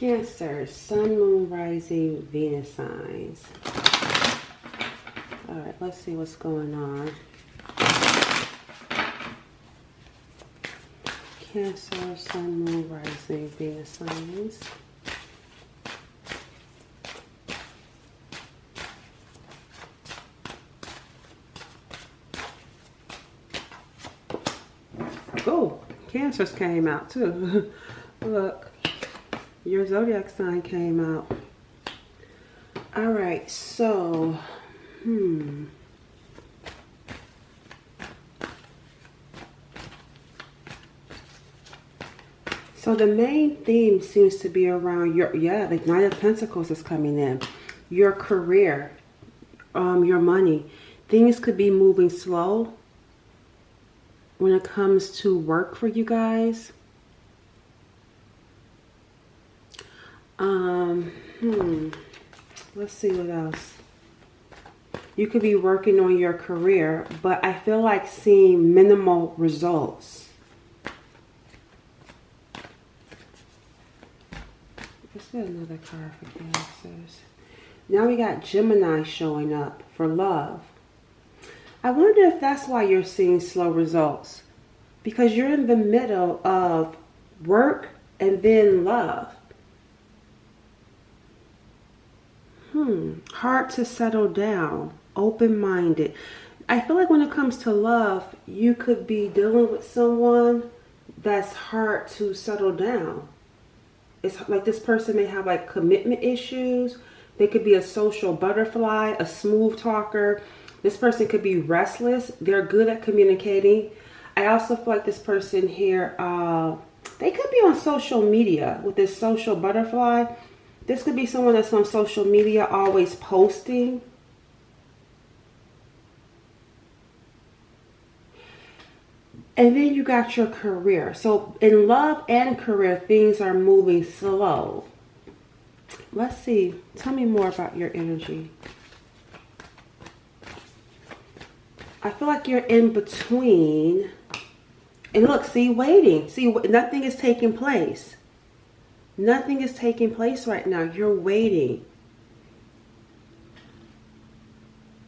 Cancer, Sun, Moon, Rising, Venus signs. All right, let's see what's going on. Cancer, Sun, Moon, Rising, Venus signs. Oh, Cancers came out too. Look, your zodiac sign came out. All right, so, So the main theme seems to be around your, the Knight of Pentacles is coming in. Your career, your money. Things could be moving slow when it comes to work for you guys. Let's see what else. You could be working on your career, but I feel like seeing minimal results. Let's get another card for Cancers. Now we got Gemini showing up for love. I wonder if that's why you're seeing slow results. Because you're in the middle of work and then love. Hard to settle down. Open-minded. I feel like when it comes to love, you could be dealing with someone that's hard to settle down. It's like this person may have like commitment issues. They could be a social butterfly, a smooth talker. This person could be restless. They're good at communicating. I also feel like this person here, they could be on social media with this social butterfly. This could be someone that's on social media, always posting. And then you got your career. So in love and career, things are moving slow. Let's see. Tell me more about your energy. I feel like you're in between. And look, see, waiting. See, nothing is taking place. Nothing is taking place right now. You're waiting.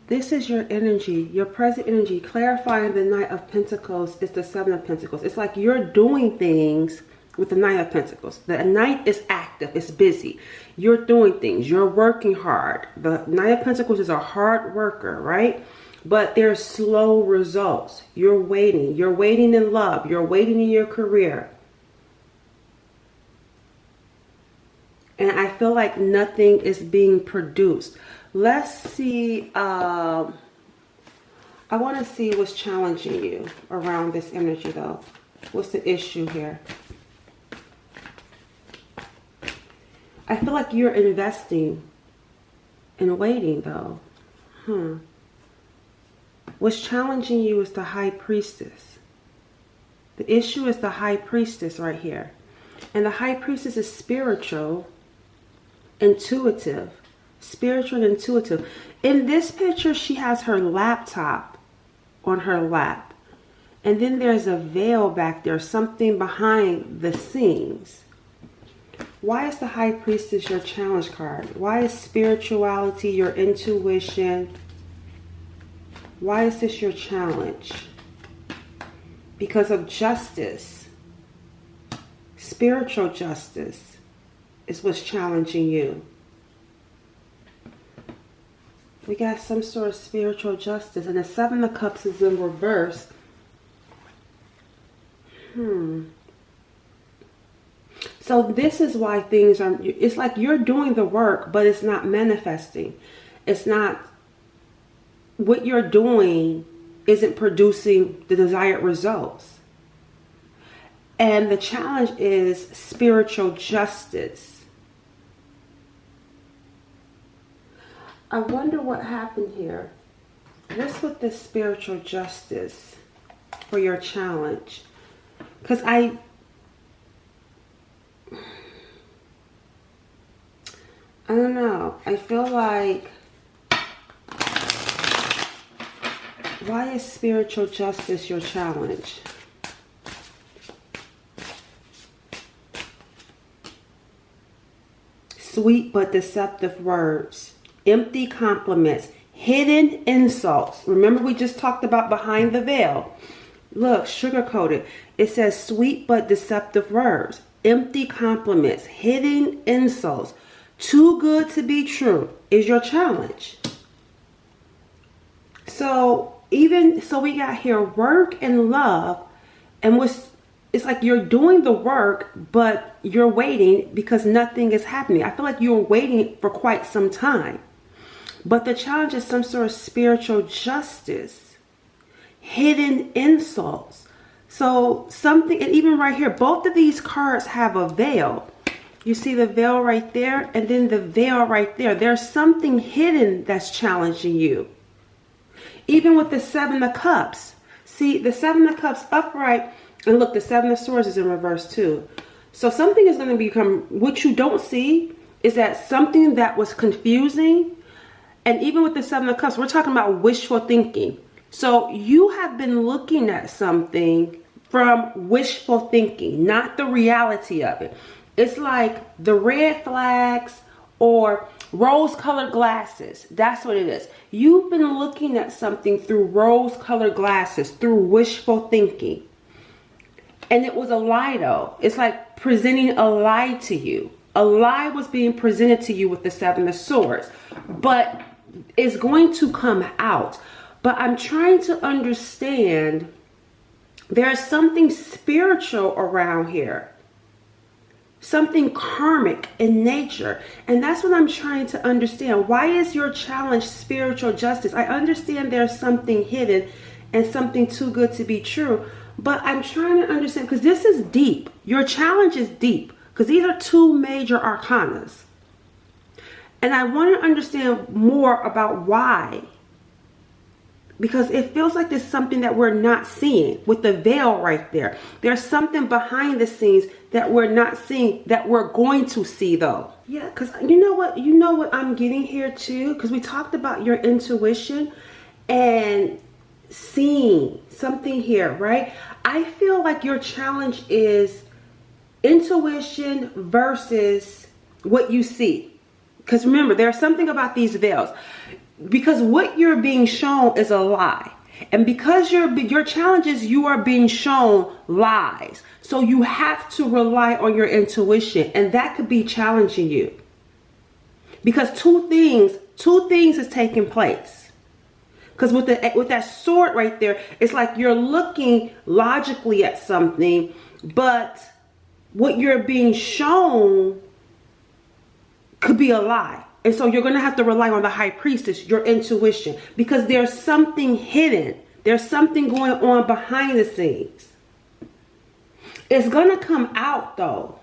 This is your energy, your present energy. Clarifying the Knight of Pentacles is the Seven of Pentacles. It's like you're doing things with the Knight of Pentacles. The Knight is active, it's busy. You're doing things, you're working hard. The Knight of Pentacles is a hard worker, right? But there's slow results. You're waiting. You're waiting in love. You're waiting in your career. And I feel like nothing is being produced. Let's see. I want to see what's challenging you around this energy, though. What's the issue here? I feel like you're investing and waiting, though. What's challenging you is the High Priestess. The issue is the High Priestess right here. And the High Priestess is spiritual, intuitive. Spiritual and intuitive. In this picture, she has her laptop on her lap. And then there's a veil back there, something behind the scenes. Why is the High Priestess your challenge card? Why is spirituality your intuition? Why is this your challenge? Because of justice. Spiritual justice is what's challenging you. We got some sort of spiritual justice. And the Seven of Cups is in reverse. So this is why things are... It's like you're doing the work, but it's not manifesting. It's not... What you're doing isn't producing the desired results. And the challenge is spiritual justice. I wonder what happened here. What's with this spiritual justice for your challenge? Because I don't know. I feel like, why is spiritual justice your challenge? sweet but deceptive words, empty compliments, hidden insults. Remember, we just talked about behind the veil. Look, sugar-coated. It says sweet but deceptive words, empty compliments, hidden insults. Too good to be true is your challenge. So we got here work and love, and it's like you're doing the work, but you're waiting because nothing is happening. I feel like you're waiting for quite some time. But the challenge is some sort of spiritual justice, hidden insults. So something, and even right here, both of these cards have a veil. You see the veil right there, and then the veil right there. There's something hidden that's challenging you. Even with the Seven of Cups. See, the Seven of Cups upright, and look, the Seven of Swords is in reverse too. So something is going to become, what you don't see is that something that was confusing, and even with the Seven of Cups, we're talking about wishful thinking. So you have been looking at something from wishful thinking, not the reality of it. It's like the red flags or rose-colored glasses. That's what it is. You've been looking at something through rose-colored glasses, through wishful thinking. And it was a lie though. It's like presenting a lie to you. A lie was being presented to you with the Seven of Swords. But it's going to come out. But I'm trying to understand, there's something spiritual around here. Something karmic in nature. And that's what I'm trying to understand. Why is your challenge spiritual justice? I understand there's something hidden and something too good to be true. But I'm trying to understand, because this is deep. Your challenge is deep. Because these are two major arcanas. And I want to understand more about why. Because it feels like there's something that we're not seeing with the veil right there. There's something behind the scenes that we're not seeing that we're going to see though. Yeah, because you know what I'm getting here too? Because we talked about your intuition and seeing something here, right? I feel like your challenge is intuition versus what you see. Because remember, there's something about these veils. Because what you're being shown is a lie. And because your challenge is you are being shown lies. So you have to rely on your intuition. And that could be challenging you. Because two things is taking place. Because with that sword right there, it's like you're looking logically at something, but what you're being shown could be a lie. And so you're going to have to rely on the high priestess, your intuition, because there's something hidden. There's something going on behind the scenes. It's going to come out though.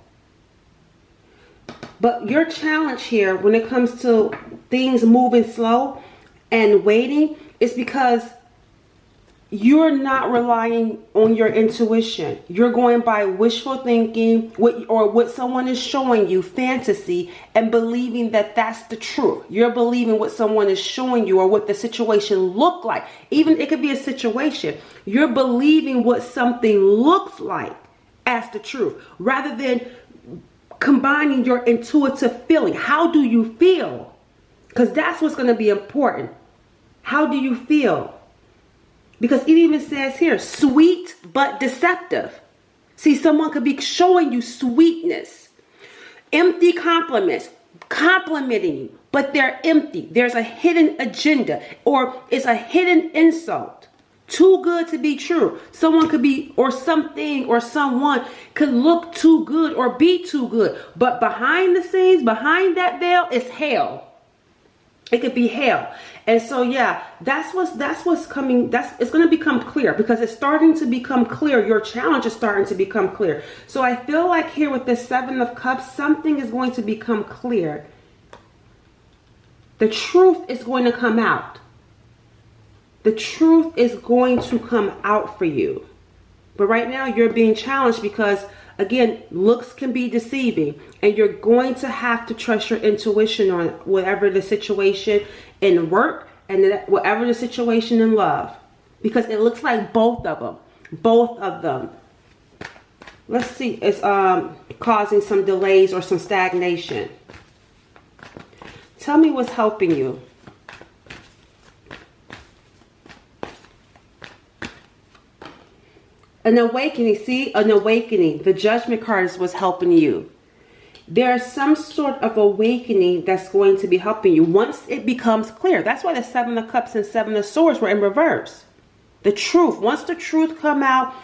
But your challenge here when it comes to things moving slow and waiting is because you're not relying on your intuition. You're going by wishful thinking or what someone is showing you, fantasy, and believing that that's the truth. You're believing what someone is showing you or what the situation looked like. Even it could be a situation. You're believing what something looks like as the truth rather than combining your intuitive feeling. How do you feel? Because that's what's going to be important. How do you feel? Because it even says here, sweet but deceptive. See, someone could be showing you sweetness. Empty compliments, complimenting you, but they're empty. There's a hidden agenda, or it's a hidden insult. Too good to be true. Someone could be, or something, or someone could look too good or be too good. But behind the scenes, behind that veil is hell. It could be hell. And so, yeah, that's what's coming. It's going to become clear because it's starting to become clear. Your challenge is starting to become clear. So I feel like here with the Seven of Cups, something is going to become clear. The truth is going to come out. The truth is going to come out for you. But right now you're being challenged because, again, looks can be deceiving, and you're going to have to trust your intuition on whatever the situation in work and whatever the situation in love, because it looks like both of them. Let's see, it's causing some delays or some stagnation. Tell me what's helping you. An awakening. See, an awakening. The Judgment card is what's helping you. There's some sort of awakening that's going to be helping you once it becomes clear. That's why the Seven of Cups and Seven of Swords were in reverse. The truth. Once the truth come out,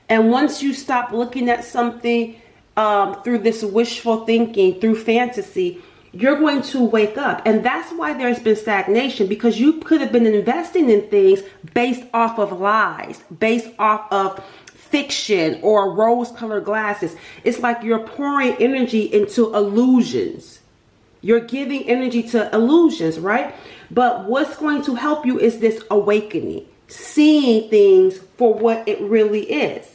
and once you stop looking at something through this wishful thinking, through fantasy, you're going to wake up. And that's why there's been stagnation, because you could have been investing in things based off of lies, based off of fiction or rose-colored glasses. It's like you're pouring energy into illusions. You're giving energy to illusions, right? But what's going to help you is this awakening, seeing things for what it really is.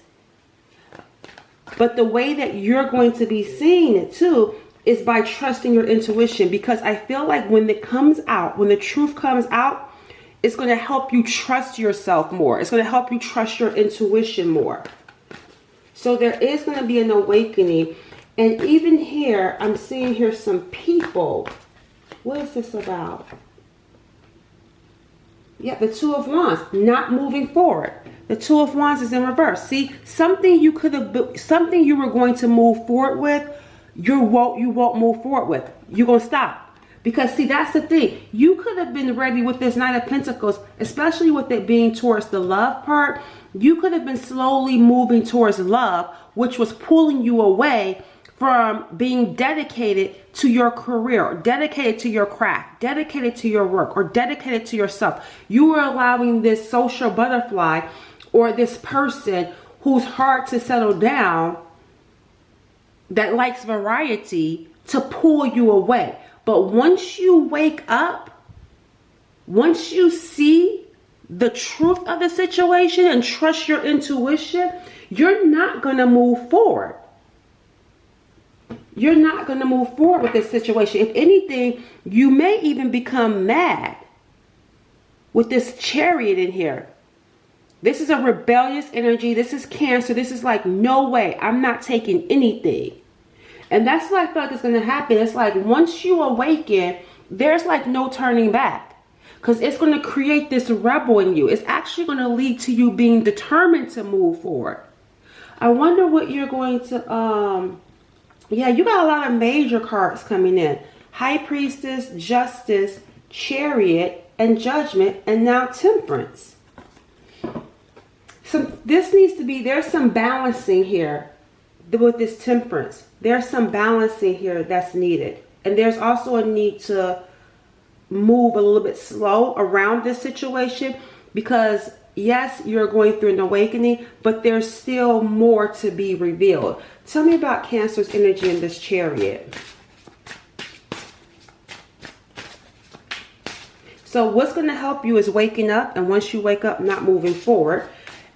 But the way that you're going to be seeing it too is by trusting your intuition, because I feel like when it comes out, when the truth comes out, it's going to help you trust yourself more. It's going to help you trust your intuition more. So there is going to be an awakening. And even here, I'm seeing here some people. What is this about? Yeah, the Two of Wands, not moving forward. The Two of Wands is in reverse. See, something you could have, something you were going to move forward with, you won't move forward with. You're going to stop. Because see, that's the thing. You could have been ready with this Knight of Pentacles, especially with it being towards the love part. You could have been slowly moving towards love, which was pulling you away from being dedicated to your career, or dedicated to your craft, dedicated to your work, or dedicated to yourself. You were allowing this social butterfly or this person who's hard to settle down, that likes variety, to pull you away. But once you wake up, once you see the truth of the situation and trust your intuition, you're not going to move forward. You're not going to move forward with this situation. If anything, you may even become mad with this Chariot in here. This is a rebellious energy. This is Cancer. This is like, no way, I'm not taking anything. And that's what I feel like is going to happen. It's like once you awaken, there's like no turning back. Because it's going to create this rebel in you. It's actually going to lead to you being determined to move forward. I wonder what you're going to... Yeah, you got a lot of major cards coming in. High Priestess, Justice, Chariot, and Judgment, and now Temperance. So this needs to be... There's some balancing here with this Temperance. There's some balancing here that's needed. And there's also a need to move a little bit slow around this situation, because yes, you're going through an awakening, but there's still more to be revealed. Tell me about Cancer's energy in this Chariot. So what's going to help you is waking up, and once you wake up, not moving forward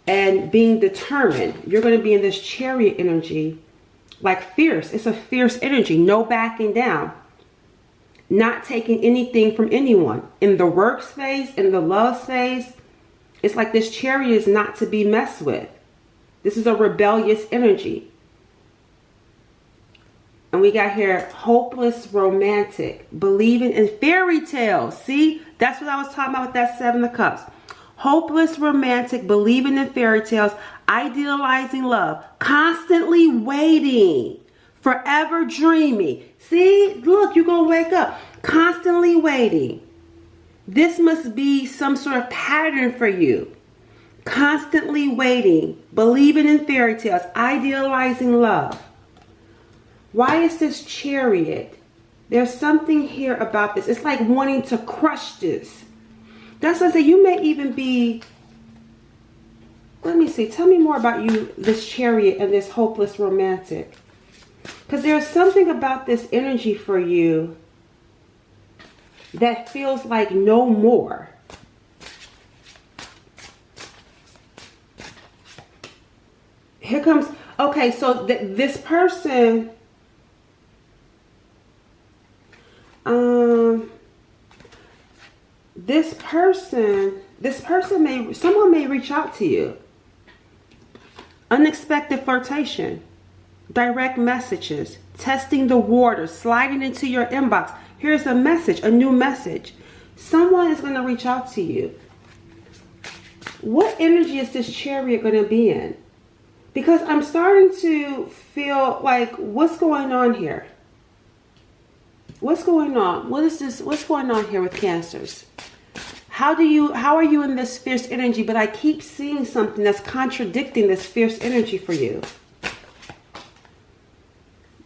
and being determined. You're going to be in this Chariot energy. Like fierce. It's a fierce energy. No backing down. Not taking anything from anyone. In the work space, in the love space, it's like this Chariot is not to be messed with. This is a rebellious energy. And we got here, hopeless romantic. Believing in fairy tales. See? That's what I was talking about with that Seven of Cups. Hopeless romantic, believing in fairy tales, idealizing love, constantly waiting, forever dreaming. See, look, you're going to wake up. Constantly waiting. This must be some sort of pattern for you. Constantly waiting, believing in fairy tales, idealizing love. Why is this Chariot? There's something here about this. It's like wanting to crush this. That's what I say. You may even be... Let me see. Tell me more about you, this Chariot and this hopeless romantic. Because there's something about this energy for you that feels like no more. Here comes... Okay, so this person... someone may reach out to you. Unexpected flirtation, direct messages, testing the water, sliding into your inbox. Here's a message, a new message. Someone is going to reach out to you. What energy is this Chariot going to be in? Because I'm starting to feel like, what's going on here? What's going on? What is this? What's going on here with Cancers? How are you in this fierce energy? But I keep seeing something that's contradicting this fierce energy for you.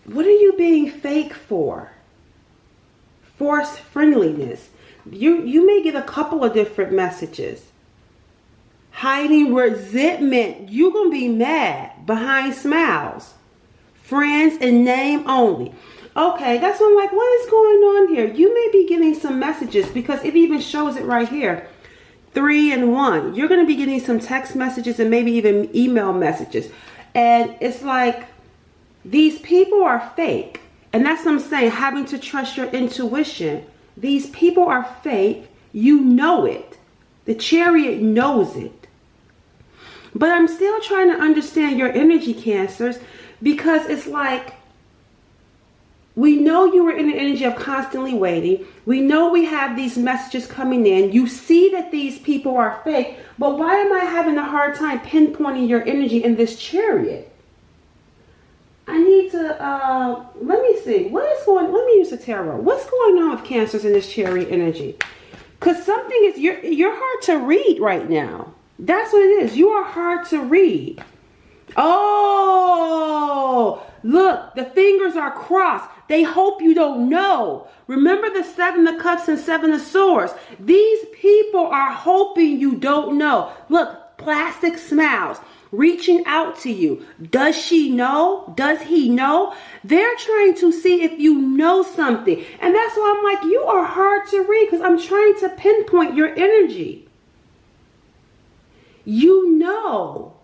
What are you being fake for? Forced friendliness. You may get a couple of different messages. Hiding resentment. You're going to be mad behind smiles. Friends in name only. Okay, that's what I'm like, what is going on here? You may be getting some messages because it even shows it right here. 3 and 1. You're going to be getting some text messages and maybe even email messages. And it's like, these people are fake. And that's what I'm saying, having to trust your intuition. These people are fake. You know it. The Chariot knows it. But I'm still trying to understand your energy, Cancers, because it's like, we know you were in the energy of constantly waiting. We know we have these messages coming in. You see that these people are fake. But why am I having a hard time pinpointing your energy in this Chariot? I need to, let me see. Let me use the tarot. What's going on with Cancers in this Chariot energy? Because something is, you're hard to read right now. That's what it is. You are hard to read. Oh, look, the fingers are crossed. They hope you don't know. Remember the 7 of Cups and 7 of Swords. These people are hoping you don't know. Look, plastic smiles, reaching out to you. Does she know? Does he know? They're trying to see if you know something. And that's why I'm like, you are hard to read because I'm trying to pinpoint your energy. You know.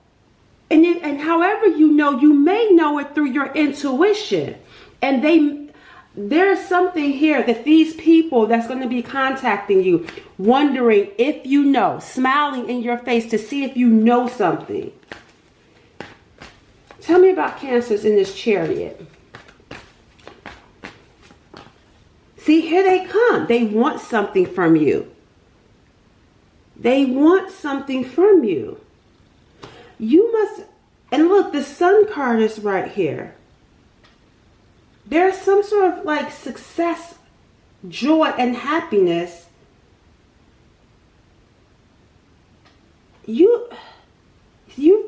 And however you know, you may know it through your intuition. And there's something here that these people that's going to be contacting you, wondering if you know, smiling in your face to see if you know something. Tell me about Cancers in this Chariot. See, here they come. They want something from you. They want something from you. You must, and look, the Sun card is right here. There's some sort of like success, joy, and happiness. You've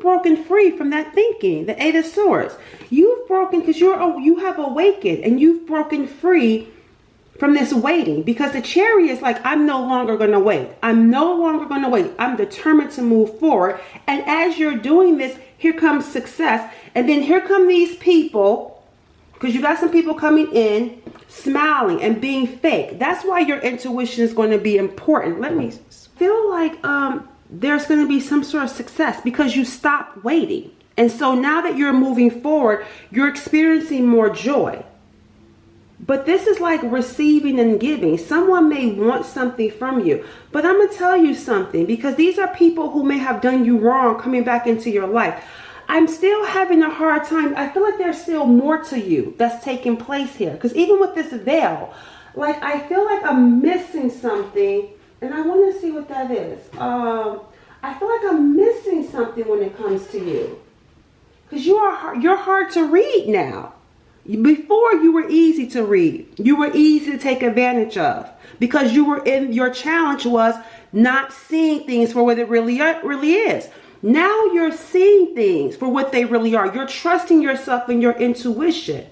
broken free from that thinking, the 8 of Swords. You've broken because you have awakened and you've broken free from this waiting, because the Chariot is like, I'm no longer going to wait. I'm no longer going to wait. I'm determined to move forward. And as you're doing this, here comes success. And then here come these people, because you got some people coming in, smiling and being fake. That's why your intuition is going to be important. Let me feel like there's going to be some sort of success because you stopped waiting. And so now that you're moving forward, you're experiencing more joy. But this is like receiving and giving. Someone may want something from you. But I'm going to tell you something, because these are people who may have done you wrong coming back into your life. I'm still having a hard time. I feel like there's still more to you that's taking place here. Because even with this veil, like I feel like I'm missing something. And I want to see what that is. I feel like I'm missing something when it comes to you. Because you're hard to read now. Before, you were easy to read. You were easy to take advantage of, because your challenge was not seeing things for what it really is. Now you're seeing things for what they really are. You're trusting yourself and your intuition.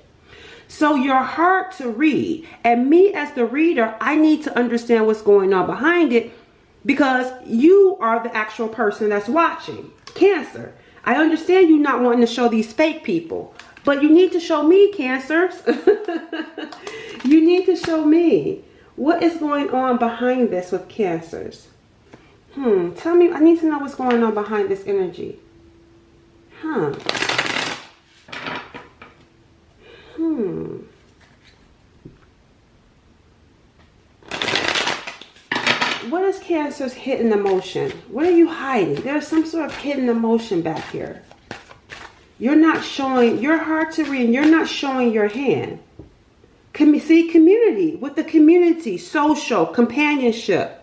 So you're hard to read. And me as the reader, I need to understand what's going on behind it, because you are the actual person that's watching. Cancer, I understand you not wanting to show these fake people. But you need to show me, Cancers. You need to show me what is going on behind this with Cancers. Tell me, I need to know what's going on behind this energy. What is Cancer's hidden emotion? What are you hiding? There's some sort of hidden emotion back here. You're not showing, you're hard to read, and you're not showing your hand. See, community, with the community, social, companionship.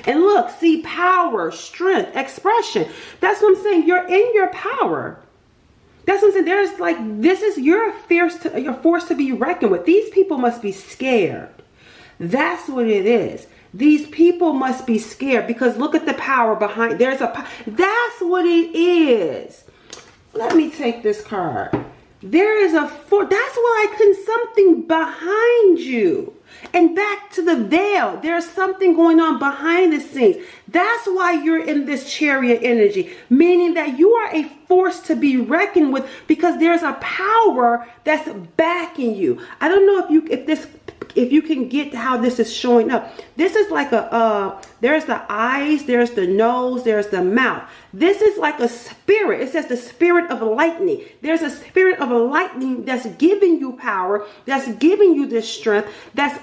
And look, see, power, strength, expression. That's what I'm saying. You're in your power. That's what I'm saying. There's like, this is your force to be reckoned with. These people must be scared. That's what it is. These people must be scared because look at the power behind. That's what it is. Let me take this card. There is a force. That's why something behind you. And back to the veil. There's something going on behind the scenes. That's why you're in this Chariot energy. Meaning that you are a force to be reckoned with because there's a power that's backing you. I don't know if you can get how this is showing up. This is like there's the eyes, there's the nose, there's the mouth. This is like a spirit. It says the spirit of lightning. There's a spirit of lightning that's giving you power, that's giving you this strength, that's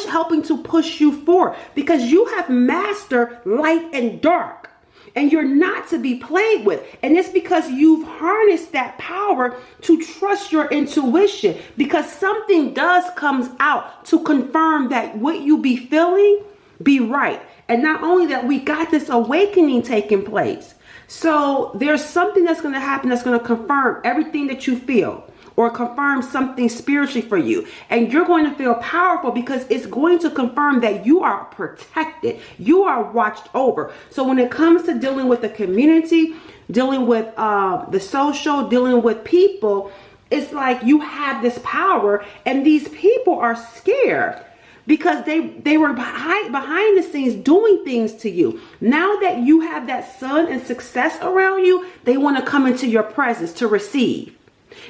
helping to push you forward because you have mastered light and dark. And you're not to be played with. And it's because you've harnessed that power to trust your intuition. Because something comes out to confirm that what you be feeling be right. And not only that, we got this awakening taking place. So there's something that's going to happen that's going to confirm everything that you feel. Or confirm something spiritually for you. And you're going to feel powerful because it's going to confirm that you are protected. You are watched over. So when it comes to dealing with the community, dealing with the social, dealing with people, it's like you have this power and these people are scared. Because they were behind the scenes doing things to you. Now that you have that sun and success around you, they want to come into your presence to receive.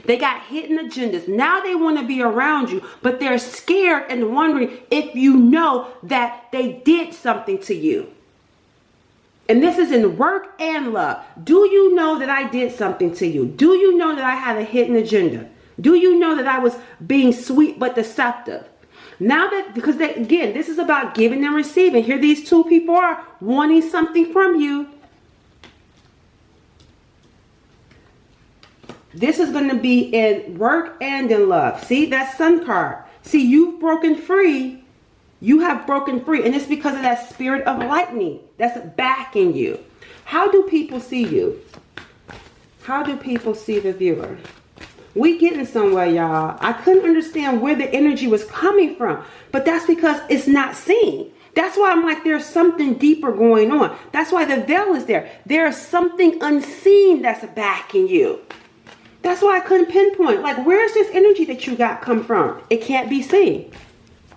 They got hidden agendas. Now they want to be around you, but they're scared and wondering if you know that they did something to you. And this is in work and love. Do you know that I did something to you? Do you know that I had a hidden agenda? Do you know that I was being sweet but deceptive? Now that, because again, this is about giving and receiving. Here these two people are wanting something from you. This is going to be in work and in love. See, that sun card. See, you've broken free. You have broken free. And it's because of that spirit of lightning that's backing you. How do people see you? How do people see the viewer? We getting somewhere, y'all. I couldn't understand where the energy was coming from. But that's because it's not seen. That's why I'm like, there's something deeper going on. That's why the veil is there. There's something unseen that's backing you. That's why I couldn't pinpoint. Like, where's this energy that you got come from? It can't be seen.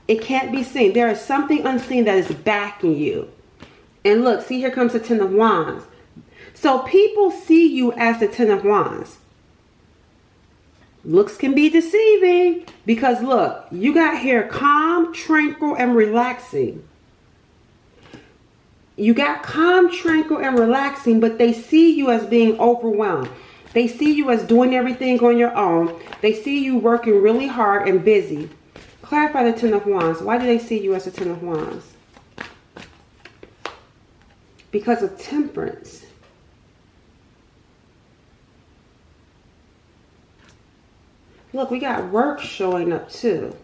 It can't be seen. There is something unseen that is backing you. And look, see, here comes the Ten of Wands. So people see you as the Ten of Wands. Looks can be deceiving. Because look, you got here calm, tranquil, and relaxing. You got calm, tranquil, and relaxing, but they see you as being overwhelmed. They see you as doing everything on your own. They see you working really hard and busy. Clarify the Ten of Wands. Why do they see you as the Ten of Wands? Because of temperance. Look, we got work showing up too.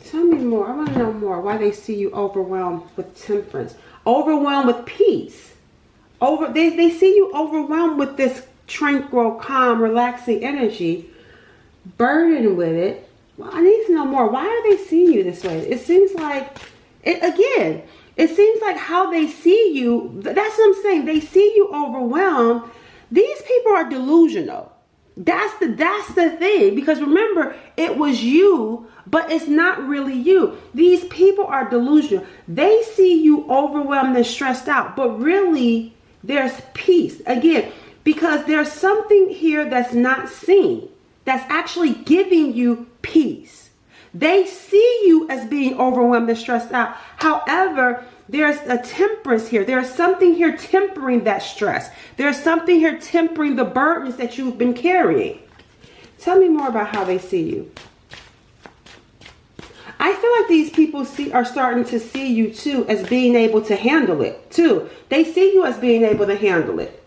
Tell me more. I want to know more. Why they see you overwhelmed with temperance. Overwhelmed with peace. They see you overwhelmed with this tranquil, calm, relaxing energy. Burdened with it. Well, I need to know more. Why are they seeing you this way? It seems like, it seems like how they see you. That's what I'm saying. They see you overwhelmed. These people are delusional. That's the thing. Because remember, it was you, but it's not really you. These people are delusional. They see you overwhelmed and stressed out, but really there's peace. Again, because there's something here that's not seen, that's actually giving you peace. They see you as being overwhelmed and stressed out. However, there's a temperance here. There's something here tempering that stress. There's something here tempering the burdens that you've been carrying. Tell me more about how they see you. I feel like these people are starting to see you too as being able to handle it too. They see you as being able to handle it.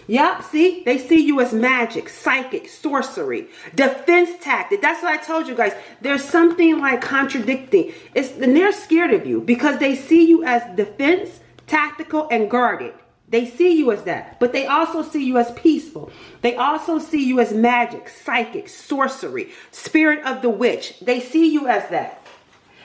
Yep, see? They see you as magic, psychic, sorcery, defense tactic. That's what I told you guys. There's something like contradicting. And they're scared of you because they see you as defense, tactical, and guarded. They see you as that. But they also see you as peaceful. They also see you as magic, psychic, sorcery, spirit of the witch. They see you as that.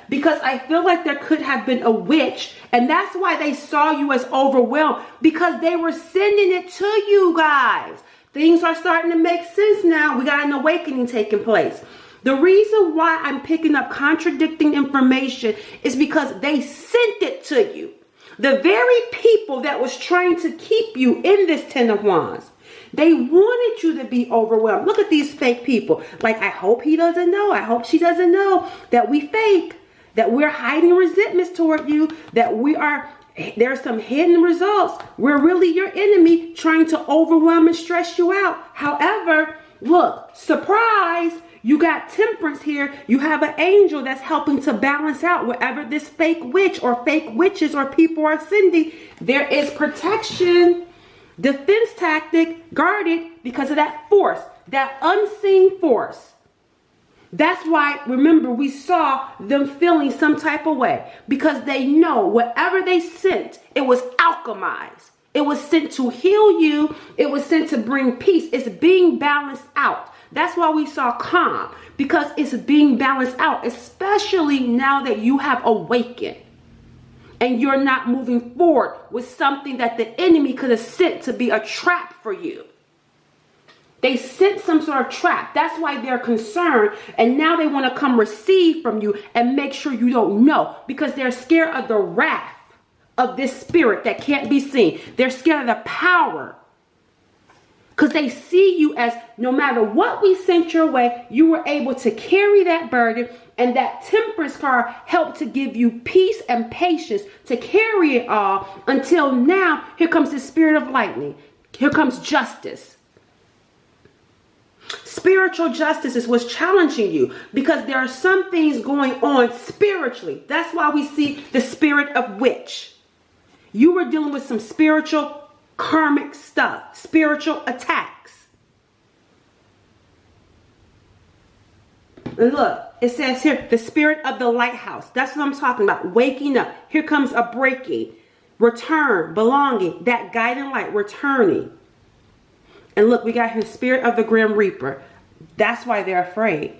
Because I feel like there could have been a witch, and that's why they saw you as overwhelmed, because they were sending it to you guys. Things are starting to make sense now. We got an awakening taking place. The reason why I'm picking up contradicting information is because they sent it to you. The very people that was trying to keep you in this Ten of Wands, they wanted you to be overwhelmed. Look at these fake people. Like, I hope he doesn't know. I hope she doesn't know that we fake. That we're hiding resentments toward you, that there's some hidden results. We're really your enemy trying to overwhelm and stress you out. However, look, surprise, you got temperance here. You have an angel that's helping to balance out wherever this fake witch or fake witches or people are sending. There is protection, defense tactic, guarded because of that force, that unseen force. That's why, remember, we saw them feeling some type of way because they know whatever they sent, it was alchemized. It was sent to heal you. It was sent to bring peace. It's being balanced out. That's why we saw calm, because it's being balanced out, especially now that you have awakened and you're not moving forward with something that the enemy could have sent to be a trap for you. They sent some sort of trap. That's why they're concerned. And now they want to come receive from you and make sure you don't know, because they're scared of the wrath of this spirit that can't be seen. They're scared of the power because they see you as, no matter what we sent your way, you were able to carry that burden. And that temperance card helped to give you peace and patience to carry it all until now. Here comes the spirit of lightning. Here comes justice. Spiritual justice is what's challenging you because there are some things going on spiritually. That's why we see the spirit of witch. You were dealing with some spiritual karmic stuff, spiritual attacks. And look, it says here, the spirit of the lighthouse. That's what I'm talking about. Waking up. Here comes a breaking, return, belonging, that guiding light, returning. And look, we got here, spirit of the Grim Reaper. That's why they're afraid.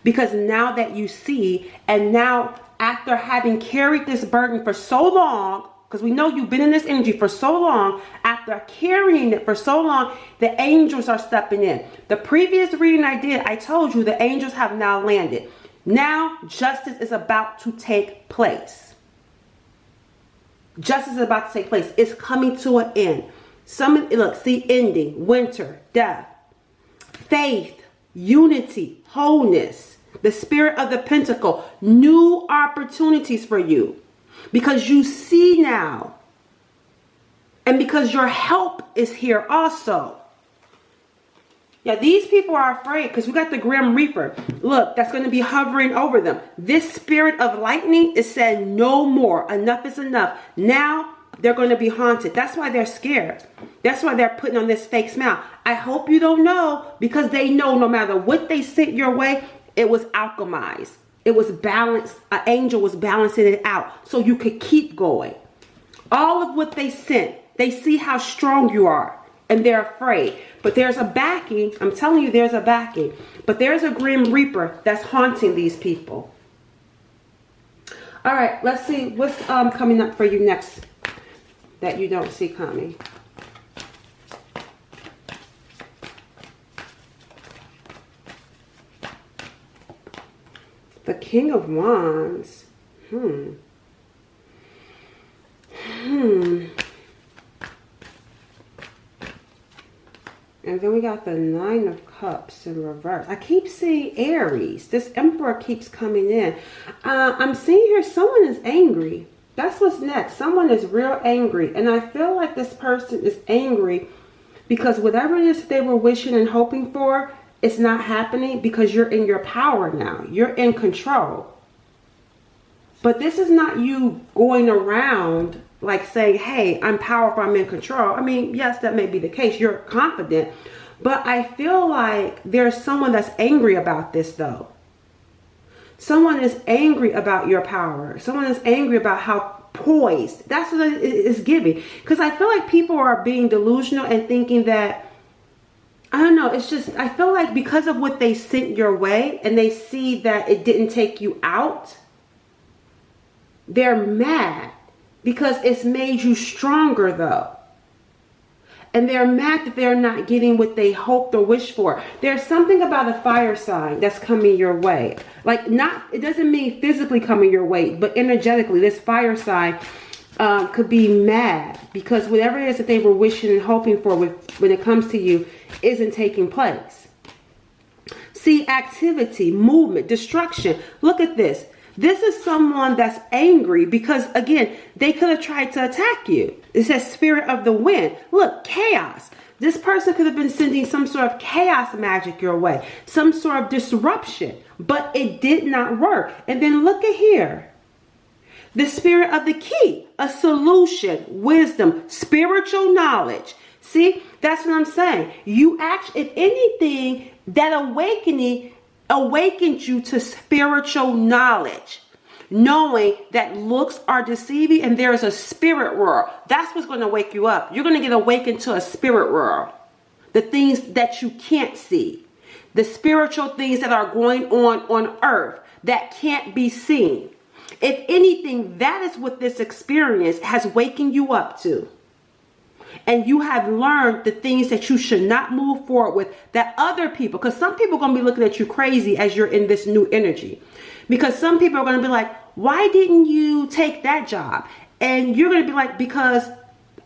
Because now that you see, and now after having carried this burden for so long, because we know you've been in this energy for so long, after carrying it for so long, the angels are stepping in. The previous reading I did, I told you the angels have now landed. Now justice is about to take place. Justice is about to take place. It's coming to an end. Look, see, ending, winter, death, faith, unity, wholeness, the spirit of the pentacle, new opportunities for you because you see now, and because your help is here also. Yeah, these people are afraid because we got the Grim Reaper. Look, that's going to be hovering over them. This spirit of lightning is saying no more. Enough is enough. Now they're going to be haunted. That's why they're scared. That's why they're putting on this fake smile. I hope you don't know, because they know no matter what they sent your way, it was alchemized. It was balanced. An angel was balancing it out so you could keep going. All of what they sent, they see how strong you are and they're afraid. But there's a backing. I'm telling you, there's a backing. But there's a Grim Reaper that's haunting these people. All right, let's see what's coming up for you next that you don't see coming. The King of Wands. And then we got the Nine of Cups in reverse. I keep seeing Aries. This Emperor keeps coming in. I'm seeing here someone is angry. That's what's next. Someone is real angry. And I feel like this person is angry because whatever it is they were wishing and hoping for, it's not happening because you're in your power now. You're in control. But this is not you going around like saying, hey, I'm powerful, I'm in control. I mean, yes, that may be the case. You're confident. But I feel like there's someone that's angry about this, though. Someone is angry about your power. Someone is angry about how poised. That's what it is giving. Because I feel like people are being delusional and thinking that, I don't know, it's just, I feel like because of what they sent your way and they see that it didn't take you out, they're mad because it's made you stronger, though. And they're mad that they're not getting what they hoped or wished for. There's something about a fire sign that's coming your way. Like, not, it doesn't mean physically coming your way, but energetically, this fire sign could be mad because whatever it is that they were wishing and hoping for when it comes to you isn't taking place. See, activity, movement, destruction. Look at this. This is someone that's angry because, again, they could have tried to attack you. It says spirit of the wind. Look, chaos. This person could have been sending some sort of chaos magic your way, some sort of disruption, but it did not work. And then look at here. The spirit of the key, a solution, wisdom, spiritual knowledge. See, that's what I'm saying. You actually, if anything, that awakening awakened you to spiritual knowledge, knowing that looks are deceiving and there is a spirit world. That's what's going to wake you up. You're going to get awakened to a spirit world. The things that you can't see. The spiritual things that are going on earth that can't be seen. If anything, that is what this experience has wakened you up to. And you have learned the things that you should not move forward with, that other people, because some people are going to be looking at you crazy as you're in this new energy. Because some people are going to be like, why didn't you take that job? And you're going to be like, because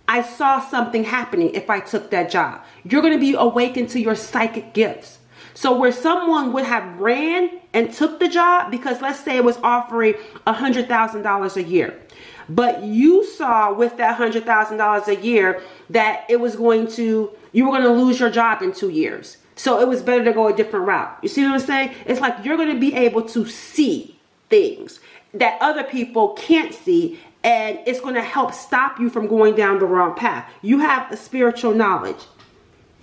I saw something happening if I took that job. You're going to be awakened to your psychic gifts. So where someone would have ran and took the job, because let's say it was offering $100,000 a year. But you saw with that $100,000 a year that it was going to, you were going to lose your job in 2 years. So it was better to go a different route. You see what I'm saying? It's like you're going to be able to see things that other people can't see. And it's going to help stop you from going down the wrong path. You have a spiritual knowledge.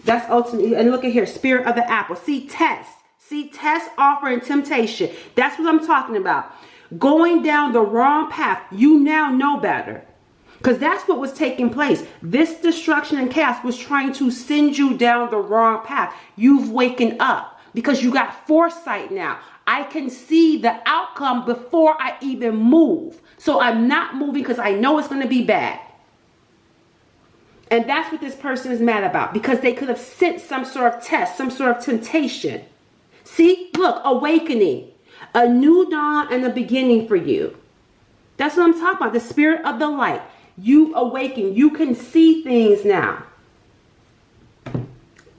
That's ultimately, and look at here, spirit of the apple. See, test. See, test, offer, and temptation. That's what I'm talking about. Going down the wrong path, you now know better. Because that's what was taking place. This destruction and chaos was trying to send you down the wrong path. You've waken up because you got foresight now. I can see the outcome before I even move. So I'm not moving because I know it's going to be bad. And that's what this person is mad about, because they could have sent some sort of test, some sort of temptation. See, look, awakening. A new dawn and a beginning for you. That's what I'm talking about. The spirit of the light. You awaken. You can see things now.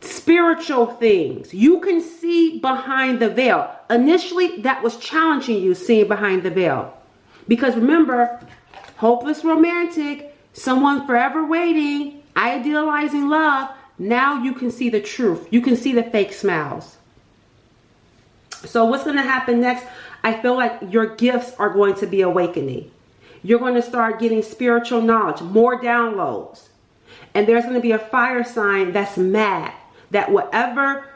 Spiritual things. You can see behind the veil. Initially, that was challenging you, seeing behind the veil. Because remember, hopeless romantic, someone forever waiting, idealizing love. Now you can see the truth. You can see the fake smiles. So what's going to happen next? I feel like your gifts are going to be awakening. You're going to start getting spiritual knowledge, more downloads. And there's going to be a fire sign that's mad that whatever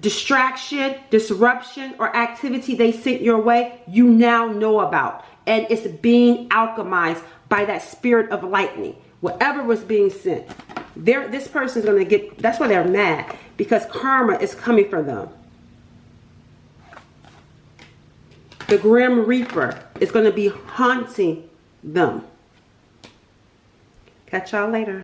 distraction, disruption, or activity they sent your way, you now know about. And it's being alchemized by that spirit of lightning. Whatever was being sent. This person's going to get, that's why they're mad. Because karma is coming for them. The Grim Reaper is going to be haunting them. Catch y'all later.